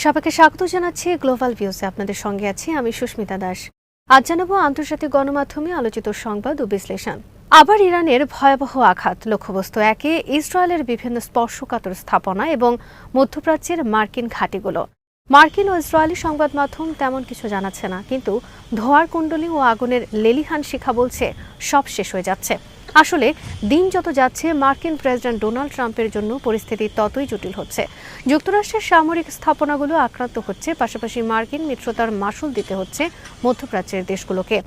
সবাইকে স্বাগত জানাচ্ছি গ্লোবাল ভিউজে। আপনাদের সঙ্গে আছি আমি সুস্মিতা দাস। আজ জানাবো আন্তর্জাতিক গণমাধ্যমে আলোচিত সংবাদ ও বিশ্লেষণ। আবার ইরানের ভয়াবহ আঘাত, লক্ষ্যবস্তু একে ইসরায়েলের বিভিন্ন স্পর্শকাতর স্থাপনা এবং মধ্যপ্রাচ্যের মার্কিন ঘাঁটিগুলো। মার্কিন ও ইসরায়েলি সংবাদ মাধ্যম তেমন কিছু জানাচ্ছে না, কিন্তু ধোঁয়ার কুণ্ডলী ও আগুনের লেলিহান শিখা বলছে সব শেষ হয়ে যাচ্ছে। আসলে দিন যত যাচ্ছে মার্কিন প্রেসিডেন্ট ডোনাল্ড ট্রাম্পের জন্য পরিস্থিতি ততই জটিল হচ্ছে। যুক্তরাষ্ট্রের সামরিক স্থাপনাগুলো আক্রান্ত হচ্ছে, পাশাপাশি মার্কিন মিত্রতার মাসুল দিতে হচ্ছে মধ্যপ্রাচ্যের দেশগুলোকে।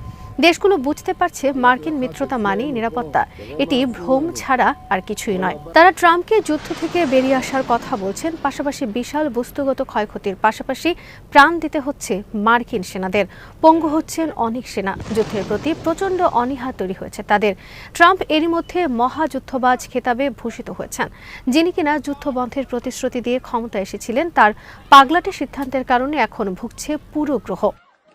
দেশগুলো বুঝতে পারছে মার্কিন মিত্রতা মানেই নিরাপত্তা, এটি ভ্রম ছাড়া আর কিছুই নয়। তারা ট্রাম্পকে যুদ্ধ থেকে বেরিয়ে আসার কথা বলছেন, পাশাপাশি বিশাল বস্তুগত ক্ষয়ক্ষতির পাশাপাশি প্রাণ দিতে হচ্ছে মার্কিন সেনাদের। পঙ্গু হচ্ছেন অনেক সেনা, যুদ্ধের প্রতি প্রচণ্ড অনীহা তৈরি হয়েছে তাদের। ট্রাম্প এরই মধ্যে মহাযুদ্ধবাজ খেতাবে ভূষিত হয়েছেন। যিনি কিনা যুদ্ধবন্ধের প্রতিশ্রুতি দিয়ে ক্ষমতা এসেছিলেন, তার পাগলাটে সিদ্ধান্তের কারণে এখন ভুগছে পুরো গ্রহ।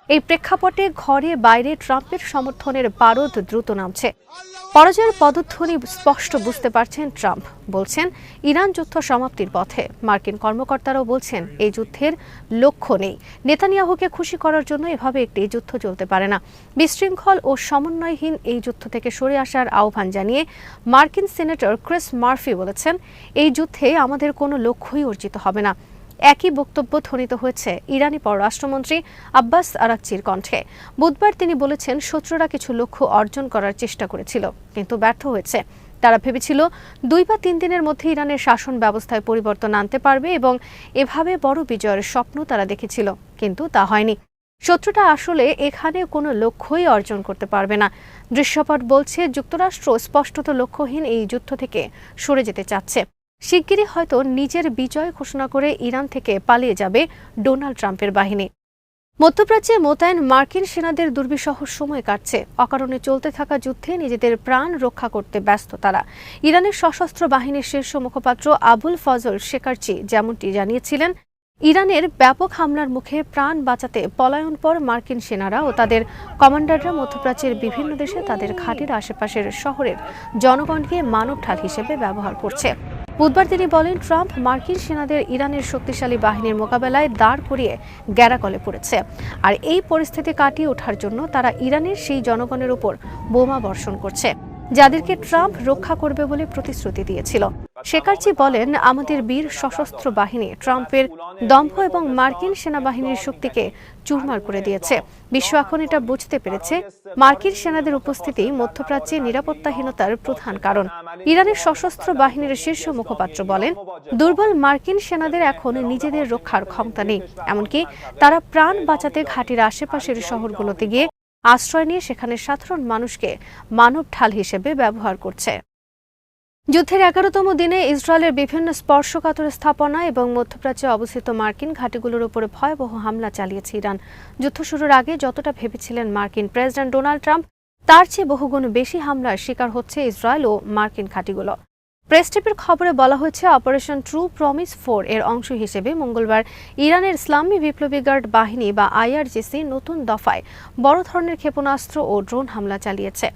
এই প্রেক্ষাপটে ঘরে বাইরে ট্রাম্পের সমর্থনের বারুদ দ্রুত নামছে। পরাজয়ের পদধ্বনি স্পষ্ট বুঝতে পারছেন ট্রাম্প। বলছেন ইরান যুদ্ধ সমাপ্তির পথে। মার্কিন কর্মকর্তারাও বলছেন এই যুদ্ধের লক্ষ্য নেই। নেতানিয়াহুকে খুশি করার জন্য এভাবে একটি যুদ্ধ চলতে পারে না। বিশৃঙ্খল ও সমন্বয়হীন এই যুদ্ধ থেকে সরে আসার আহ্বান জানিয়ে মার্কিন সিনেটর ক্রিস মার্ফি বলেছেন, এই যুদ্ধে আমাদের কোনো লক্ষ্যই অর্জিত হবে না। একই বক্তব্য ধ্বনিত হয়েছে ইরানি পররাষ্ট্রমন্ত্রী আব্বাস আরাকচির কণ্ঠে। বুধবার তিনি বলেছেন, শত্রুরা কিছু লক্ষ্য অর্জন করার চেষ্টা করেছিল, কিন্তু ব্যর্থ হয়েছে। তারা ভেবেছিল 2 বা 3 দিনের মধ্যে ইরানের শাসন ব্যবস্থায় পরিবর্তন আনতে পারবে এবং এভাবে বড় বিজয়ের স্বপ্ন তারা দেখেছিল, কিন্তু তা হয়নি। শত্রুটা আসলে এখানে কোনো লক্ষ্যই অর্জন করতে পারবে না। দৃশ্যপট বলছে যুক্তরাষ্ট্র স্পষ্টত লক্ষ্যহীন এই যুদ্ধ থেকে সরে যেতে চাচ্ছে। শিগগিরই হয়তো নিজের বিজয় ঘোষণা করে ইরান থেকে পালিয়ে যাবে ডোনাল্ড ট্রাম্পের বাহিনী। মধ্যপ্রাচ্যে মোতায়েন মার্কিন সেনাদের দুর্বিষহ সময় কাটছে। অকারণে চলতে থাকা যুদ্ধে নিজেদের প্রাণ রক্ষা করতে ব্যস্ত তারা। ইরানের সশস্ত্র বাহিনীর শীর্ষ মুখপাত্র আবুল ফজল শেকারচি যেমনটি জানিয়েছিলেন, ইরানের ব্যাপক হামলার মুখে প্রাণ বাঁচাতে পলায়নপর মার্কিন সেনারা ও তাদের কমান্ডাররা মধ্যপ্রাচ্যের বিভিন্ন দেশে তাদের ঘাঁটির আশেপাশের শহরের জনগণকে মানব ঢাল হিসেবে ব্যবহার করছে। বুধবার তিনি বলেন, ট্রাম্প মার্কিন সেনাদের ইরানের শক্তিশালী বাহিনীর মোকাবেলায় দাঁড় করিয়ে গ্যারাকলে পড়েছে। আর এই পরিস্থিতি কাটিয়ে ওঠার জন্য তারা ইরানের সেই জনগণের উপর বোমা বর্ষণ করছে, যাদেরকে ট্রাম্প রক্ষা করবে বলে প্রতিশ্রুতি দিয়েছিল। শেকারচি বলেন, আমাদের বীর সশস্ত্র বাহিনী ট্রাম্পের দম্ভ এবং মার্কিন সেনাবাহিনীর শক্তিকে চুরমার করে দিয়েছে। বিশ্ব এখন এটা বুঝতে পেরেছে, মার্কিন সেনাদের উপস্থিতি মধ্যপ্রাচ্যে নিরাপত্তাহীনতার প্রধান কারণ। ইরানের সশস্ত্র বাহিনীর শীর্ষ মুখপাত্র বলেন, দুর্বল মার্কিন সেনাদের এখন নিজেদের রক্ষার ক্ষমতা নেই। এমনকি তারা প্রাণ বাঁচাতে ঘাঁটির আশেপাশের শহরগুলোতে গিয়ে আশ্রয় নিয়ে সেখানে সাধারণ মানুষকে মানব ঢাল হিসেবে ব্যবহার করছে। যুদ্ধের 11তম দিনে ইসরায়েলের বিভিন্ন স্পর্শকাতর স্থাপনা এবং মধ্যপ্রাচ্যে অবস্থিত মার্কিন ঘাঁটিগুলোর উপরে ভয়াবহ হামলা চালিয়েছে ইরান। যুদ্ধ শুরুর আগে যতটা ভেবেছিলেন মার্কিন প্রেসিডেন্ট ডোনাল্ড ট্রাম্প, তার চেয়ে বহুগুণ বেশি হামলার শিকার হচ্ছে ইসরায়েল ও মার্কিন ঘাঁটিগুলো। প্রেস টিভির খবরে বলা হয়েছে, অপারেশন ট্রু প্রমিস 4 এর অংশ হিসেবে মঙ্গলবার ইরানের ইসলামী বিপ্লবী গার্ড বাহিনী বা IRGC নতুন দফায় বড় ধরনের ক্ষেপণাস্ত্র ও ড্রোন হামলা চালিয়েছে।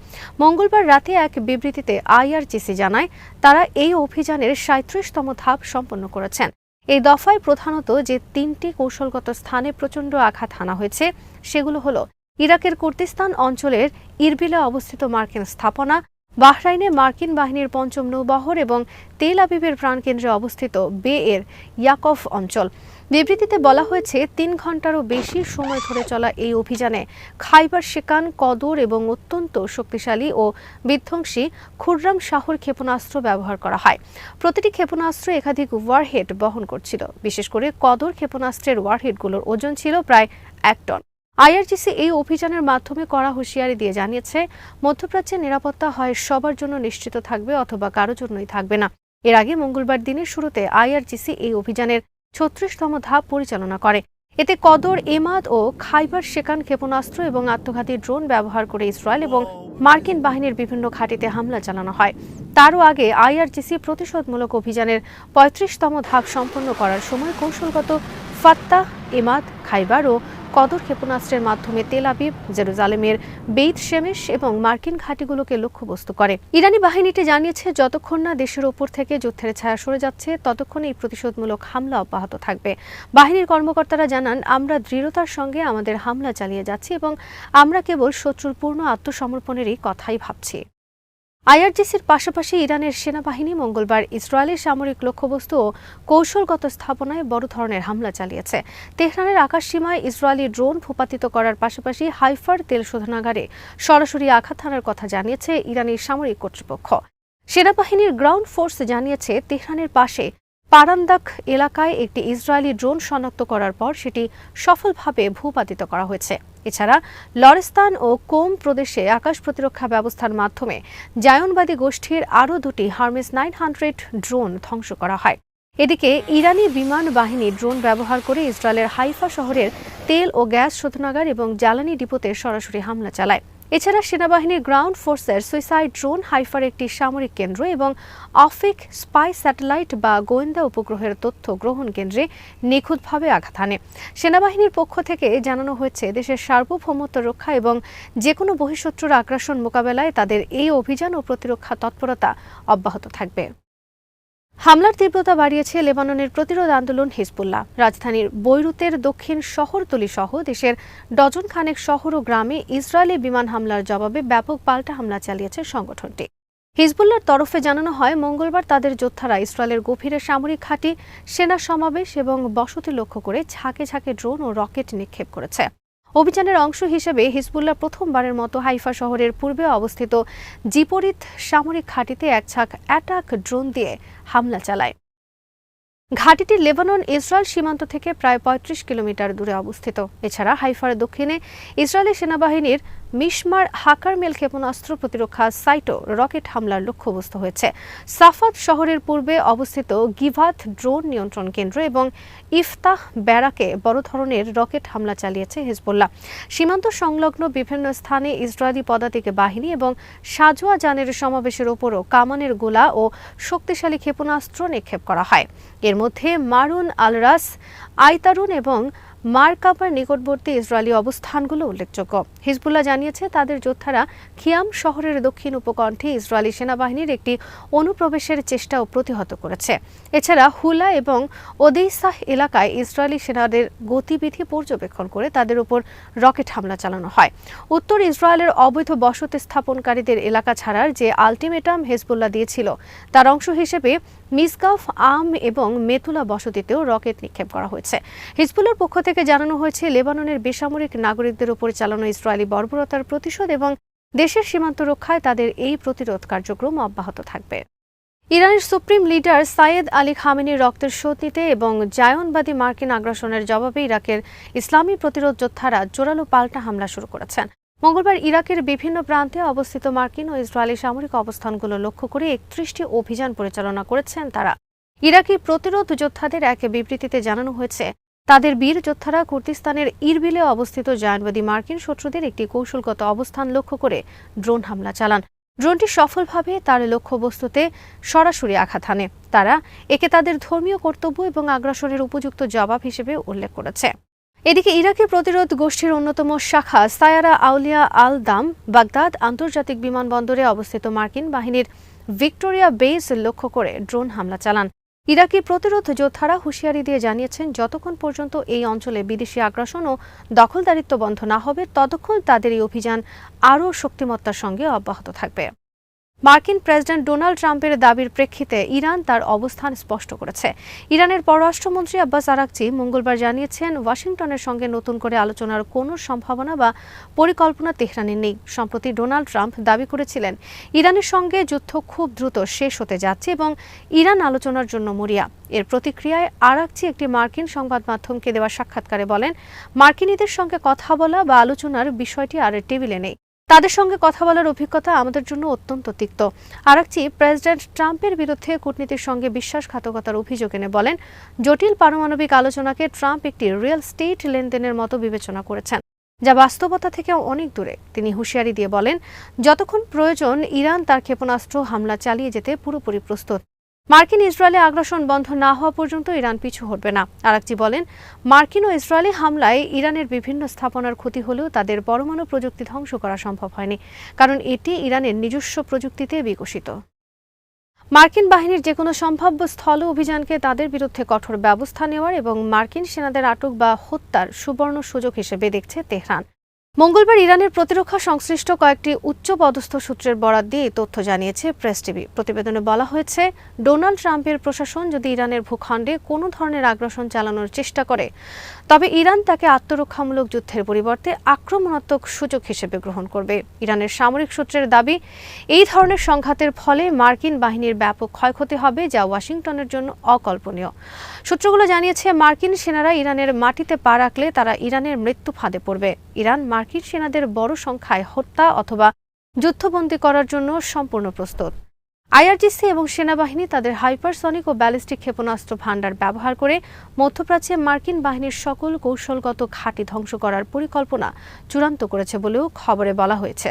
মঙ্গলবার রাতে এক বিবৃতিতে IRGC জানায়, তারা এই অভিযানের 37তম ধাপ সম্পন্ন করেছেন। এই দফায় প্রধানত যে 3টি কৌশলগত স্থানে প্রচণ্ড আঘাত হানা হয়েছে সেগুলো হলো ইরাকের কুর্দিস্তান অঞ্চলের ইরবিলে অবস্থিত মার্কিন স্থাপনা, বাহরাইনে মার্কিন বাহিনীর 5ম নৌবহর এবং তেল আবিবের প্রাণকেন্দ্রে অবস্থিত বে এর ইয়াকভ অঞ্চল। বিবৃতিতে বলা হয়েছে, 3 ঘন্টারও বেশি সময় ধরে চলা এই অভিযানে খাইবার শেকান, কদর এবং অত্যন্ত শক্তিশালী ও বিধ্বংসী খুররাম শাহর ক্ষেপণাস্ত্র ব্যবহার করা হয়। প্রতিটি ক্ষেপণাস্ত্র একাধিক ওয়ারহেড বহন করছিল। বিশেষ করে কদর ক্ষেপণাস্ত্রের ওয়ারহেডগুলোর ওজন ছিল প্রায় 1 টন। IRGC এই অভিযানের মাধ্যমে কড়া হুঁশিয়ারি দিয়ে জানিয়েছে, মধ্যপ্রাচ্যের নিরাপত্তা হয় সবার জন্য নিশ্চিত থাকবে অথবা কারো জন্যই থাকবে না। এর আগে মঙ্গলবার দিনের শুরুতে IRGC এই অভিযানের 36তম ধাপ পরিচালনা করে। এতে কদর, এমাদ ও খাইবার শেকান ক্ষেপণাস্ত্র এবং আত্মঘাতী ড্রোন ব্যবহার করে ইসরায়েল এবং মার্কিন বাহিনীর বিভিন্ন ঘাঁটিতে হামলা চালানো হয়। তারও আগে IRGC প্রতিশোধমূলক অভিযানের 35তম ধাপ সম্পন্ন করার সময় কৌশলগত ফাত্তাহ, ইমাদ, খাইবার ও কদর ক্ষেপণাস্ত্রের মাধ্যমে তেল আবিব, জেরুজালেমের বেইত শেমেশ এবং মার্কিন ঘাঁটিগুলোকে লক্ষ্যবস্তু করে। ইরানি বাহিনীটি জানিয়েছে, যতক্ষণ না দেশের ওপর থেকে যুদ্ধের ছায়া সরে যাচ্ছে ততক্ষণ এই প্রতিশোধমূলক হামলা অব্যাহত থাকবে। বাহিনীর কর্মকর্তারা জানান, আমরা দৃঢ়তার সঙ্গে আমাদের হামলা চালিয়ে যাচ্ছি এবং আমরা কেবল শত্রুর পূর্ণ আত্মসমর্পণেরই কথাই ভাবছি। আইআরজিসির পাশাপাশি ইরানের সেনাবাহিনী মঙ্গলবার ইসরায়েলের সামরিক লক্ষ্যবস্তু ও কৌশলগত স্থাপনায় বড় ধরনের হামলা চালিয়েছে। তেহরানের আকাশসীমায় ইসরায়েলি ড্রোন ভূপাতিত করার পাশাপাশি হাইফার তেল শোধনাগারে সরাসরি আঘাত হানার কথা জানিয়েছে ইরানি সামরিক কর্তৃপক্ষ। সেনাবাহিনীর গ্রাউন্ড ফোর্স জানিয়েছে, তেহরানের পাশে পারান্দাক এলাকায় একটি ইসরায়েলি ড্রোন শনাক্ত করার পর সেটি সফলভাবে ভূপাতিত করা হয়েছে। এছাড়া লরেস্তান ও কোম প্রদেশে আকাশ প্রতিরক্ষা ব্যবস্থার মাধ্যমে জায়নবাদী গোষ্ঠীর আরও দুটি হার্মেস 900 ড্রোন ধ্বংস করা হয়। এদিকে ইরানি বিমান বাহিনী ড্রোন ব্যবহার করে ইসরায়েলের হাইফা শহরের তেল ও গ্যাস শোধনাগার এবং জ্বালানি ডিপোতে সরাসরি হামলা চালায়। এছাড়া সেনাবাহিনীর গ্রাউন্ড ফোর্সের সুইসাইড ড্রোন হাইফার একটি সামরিক কেন্দ্র এবং অফিক স্পাই স্যাটেলাইট বা গোয়েন্দা উপগ্রহের তথ্য গ্রহণ কেন্দ্রে নিখুঁতভাবে আঘাত হানে। সেনাবাহিনীর পক্ষ থেকে জানানো হয়েছে, দেশের সার্বভৌমত্ব রক্ষা এবং যেকোনো বহিঃশত্রুর আগ্রাসন মোকাবেলায় তাদের এই অভিযান ও প্রতিরক্ষা তৎপরতা অব্যাহত থাকবে। হামলার তীব্রতা বাড়িয়েছে লেবাননের প্রতিরোধ আন্দোলন হিজবুল্লাহ। রাজধানীর বৈরুতের দক্ষিণ শহরতলি সহ দেশের ডজন খানেক শহর ও গ্রামে ইসরায়েলি বিমান হামলার জবাবে ব্যাপক পাল্টা হামলা চালিয়েছে সংগঠনটি। হিজবুল্লাহর তরফে জানানো হয়, মঙ্গলবার তাদের যোদ্ধারা ইসরায়েলের গভীরে সামরিক ঘাঁটি, সেনা সমাবেশ এবং বসতি লক্ষ্য করে ঝাঁকে ঝাঁকে ড্রোন ও রকেট নিক্ষেপ করেছে। অভিযানের অংশ হিসেবে হিজবুল্লাহ প্রথমবারের মতো হাইফা শহরের পূর্বে অবস্থিত জিপোরিত সামরিক ঘাঁটিতে এক ঝাঁক অ্যাটাক ড্রোন দিয়ে হামলা চালায়। ঘাঁটিটি লেবানন ইসরায়েল সীমান্ত থেকে প্রায় ৩৫ কিলোমিটার দূরে অবস্থিত। এছাড়া হাইফার দক্ষিণে ইসরায়েলি সেনাবাহিনীর মিশমার হাকারমেল ক্ষেপণাস্ত্র প্রতিরক্ষা সাইটও রকেট হামলার লক্ষ্যবস্তু হয়েছে। সাফাত শহরের পূর্বে অবস্থিত গিভাত ড্রোন নিয়ন্ত্রণ কেন্দ্র এবং ইফতাহ ব্যারাকে বড় ধরনের রকেট হামলা চালিয়েছে হিজবুল্লাহ। সীমান্ত সংলগ্ন বিভিন্ন স্থানে ইসরায়েলি পদাতিক বাহিনী এবং সাজোয়া যানের সমাবেশের ওপরও কামানের গোলা ও শক্তিশালী ক্ষেপণাস্ত্র নিক্ষেপ করা হয়। এর মধ্যে মারুন আল রাস, আইতারুন এবং মারকাবার নিকটবর্তী ইসরায়েলি অবস্থানগুলো উল্লেখযোগ্য। হিজবুল্লাহ জানিয়েছে, তাদের যোদ্ধারা খিয়াম শহরের দক্ষিণ উপকণ্ঠে ইসরায়েলি সেনাবাহিনীর একটি অনুপ্রবেশের চেষ্টাও প্রতিহত করেছে। এছাড়া হুলা এবং ওদেইসাহ এলাকায় ইসরায়েলি সেনাদের গতিবিধি পর্যবেক্ষণ করে তাদের উপর রকেট হামলা চালানো হয়। উত্তর ইসরায়েলের অবৈধ বসতি স্থাপনকারীদের এলাকা ছাড়ার যে আলটিমেটাম হিজবুল্লাহ দিয়েছিল তার অংশ হিসেবে মিসগাফ, আম এবং মেতুলা বসতিতেও রকেট নিক্ষেপ করা হয়েছে। হিজবুল্লাহর পক্ষ থেকে জানানো হয়েছে, লেবাননের বেসামরিক নাগরিকদের উপর চালানো ইসরায়েলি বর্বরতার প্রতিশোধ এবং দেশের সীমান্ত রক্ষায় তাদের এই প্রতিরোধ কার্যক্রম অব্যাহত থাকবে। ইরানের সুপ্রিম লিডার সাইয়েদ আলী খামেনির রক্তের শোধ নিতে এবং জায়নবাদী মার্কিন আগ্রাসনের জবাবে ইরাকের ইসলামী প্রতিরোধ যোদ্ধারা জোরালো পাল্টা হামলা শুরু করেছেন। মঙ্গলবার ইরাকের বিভিন্ন প্রান্তে অবস্থিত মার্কিন ও ইসরায়েলি সামরিক অবস্থানগুলো লক্ষ্য করে ৩১টি অভিযান পরিচালনা করেছেন তারা। ইরাকি প্রতিরোধ যোদ্ধাদের এক বিবৃতিতে জানানো হয়েছে, তাদের বীর যোদ্ধারা কুর্দিস্তানের ইরবিলে অবস্থিত জায়নবাদী মার্কিন শত্রুদের একটি কৌশলগত অবস্থান লক্ষ্য করে ড্রোন হামলা চালান। ড্রোনটি সফলভাবে তার লক্ষ্যবস্তুতে সরাসরি আঘাত হানে। তারা একে তাদের ধর্মীয় কর্তব্য এবং আগ্রাসনের উপযুক্ত জবাব হিসেবে উল্লেখ করেছে। এদিকে ইরাকি প্রতিরোধ গোষ্ঠীর অন্যতম শাখা সায়ারা আউলিয়া আল দাম বাগদাদ আন্তর্জাতিক বিমানবন্দরে অবস্থিত মার্কিন বাহিনীর ভিক্টোরিয়া বেস লক্ষ্য করে ড্রোন হামলা চালান। ইরাকি প্রতিরোধ যোদ্ধারা হুঁশিয়ারি দিয়ে জানিয়েছেন, যতক্ষণ পর্যন্ত এই অঞ্চলে বিদেশি আগ্রাসন ও দখলদারিত্ব বন্ধ না হবে ততক্ষণ তাদের এই অভিযান আরও শক্তিমত্তার সঙ্গে অব্যাহত থাকবে। মার্কিন প্রেসিডেন্ট ডোনাল্ড ট্রাম্পের দাবির প্রেক্ষিতে ইরান তার অবস্থান স্পষ্ট করেছে। ইরানের পররাষ্ট্রমন্ত্রী আব্বাস আরাকচি মঙ্গলবার জানিয়েছেন, ওয়াশিংটনের সঙ্গে নতুন করে আলোচনার কোনো সম্ভাবনা বা পরিকল্পনা তেহরানের নেই। সম্প্রতি ডোনাল্ড ট্রাম্প দাবি করেছিলেন, ইরানের সঙ্গে যুদ্ধ খুব দ্রুত শেষ হতে যাচ্ছে এবং ইরান আলোচনার জন্য মরিয়া। এর প্রতিক্রিয়ায় আরাকচি একটি মার্কিন সংবাদ মাধ্যমকে দেওয়া সাক্ষাৎকারে বলেন, মার্কিনীদের সঙ্গে কথা বলা বা আলোচনার বিষয়টি আর টেবিলে নেই। তাদের সঙ্গে কথা বলার অভিজ্ঞতা আমাদের জন্য অত্যন্ত তিক্ত। আরাকচি প্রেসিডেন্ট ট্রাম্পের বিরুদ্ধে কূটনীতির সঙ্গে বিশ্বাসঘাতকতার অভিযোগ এনে বলেন, জটিল পারমাণবিক আলোচনাকে ট্রাম্প একটি রিয়েল স্টেট লেনদেনের মতো বিবেচনা করেছেন, যা বাস্তবতা থেকে অনেক দূরে। তিনি হুঁশিয়ারি দিয়ে বলেন, যতক্ষণ প্রয়োজন ইরান তার ক্ষেপণাস্ত্র হামলা চালিয়ে যেতে পুরোপুরি প্রস্তুত। মার্কিন ইসরায়েলে আগ্রাসন বন্ধ না হওয়া পর্যন্ত ইরান পিছু হটবে না। আরাকচি বলেন, মার্কিন ও ইসরায়েলি হামলায় ইরানের বিভিন্ন স্থাপনার ক্ষতি হলেও তাদের পরমাণু প্রযুক্তি ধ্বংস করা সম্ভব হয়নি, কারণ এটি ইরানের নিজস্ব প্রযুক্তিতে বিকশিত। মার্কিন বাহিনীর যেকোনো সম্ভাব্য স্থল অভিযানকে তাদের বিরুদ্ধে কঠোর ব্যবস্থা নেওয়ার এবং মার্কিন সেনাদের আটক বা হত্যার সুবর্ণ সুযোগ হিসেবে দেখছে তেহরান। মঙ্গলবার ইরানের প্রতিরক্ষা সংশ্লিষ্ট কয়েকটি উচ্চপদস্থ সূত্রের বরাত দিয়ে তথ্য জানিয়েছে প্রেস টিভি। প্রতিবেদনে বলা হয়েছে, ডোনাল্ড ট্রাম্পের প্রশাসন যদি ইরানের ভূখণ্ডে কোনো ধরনের আগ্রাসন চালানোর চেষ্টা করে, তবে ইরান তাকে আত্মরক্ষামূলক যুদ্ধের পরিবর্তে আক্রমণাত্মক সুযোগ হিসেবে গ্রহণ করবে। ইরানের সামরিক সূত্রের দাবি, এই ধরনের সংঘাতের ফলে মার্কিন বাহিনীর ব্যাপক ক্ষয়ক্ষতি হবে, যা ওয়াশিংটনের জন্য অকল্পনীয়। সূত্রগুলো জানিয়েছে, মার্কিন সেনারা ইরানের মাটিতে পা রাখলে তারা ইরানের মৃত্যু ফাঁদে পড়বে। ইরান মার্কিন সেনাদের বড় সংখ্যায় হত্যা অথবা যুদ্ধবন্দী করার জন্য সম্পূর্ণ প্রস্তুত। আইআরজিসি এবং সেনাবাহিনী তাদের হাইপারসনিক ও ব্যালিস্টিক ক্ষেপণাস্ত্র ভান্ডার ব্যবহার করে মধ্যপ্রাচ্যে মার্কিন বাহিনীর সকল কৌশলগত ঘাঁটি ধ্বংস করার পরিকল্পনা চূড়ান্ত করেছে বলেও খবরে বলা হয়েছে।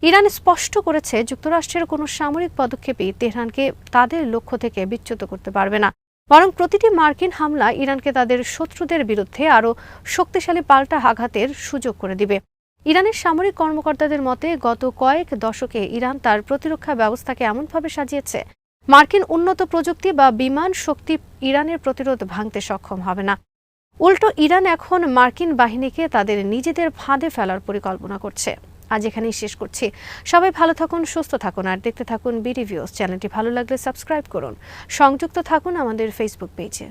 ইরান স্পষ্ট করেছে, যুক্তরাষ্ট্রের কোনো সামরিক পদক্ষেপই তেহরানকে তাদের লক্ষ্য থেকে বিচ্যুত করতে পারবে না, বরং প্রতিটি মার্কিন হামলা ইরানকে তাদের শত্রুদের বিরুদ্ধে আরও শক্তিশালী পাল্টা আঘাতের সুযোগ করে দিবে। ইরানের সামরিক কর্মকর্তাদের মতে, গত কয়েক দশকে ইরান তার প্রতিরক্ষা ব্যবস্থাকে এমনভাবে সাজিয়েছে, মার্কিন উন্নত প্রযুক্তি বা বিমান শক্তি ইরানের প্রতিরোধ ভাঙতে সক্ষম হবে না। উল্টো ইরান এখন মার্কিন বাহিনীকে তাদের নিজেদের ফাঁদে ফেলার পরিকল্পনা করছে। আজ এখানেই শেষ করছি। সবাই ভালো থাকুন, সুস্থ থাকুন আর দেখতে থাকুন বিডি ভিউজ। চ্যানেলটি ভালো লাগলে সাবস্ক্রাইব করুন। সংযুক্ত থাকুন আমাদের ফেসবুক পেজে।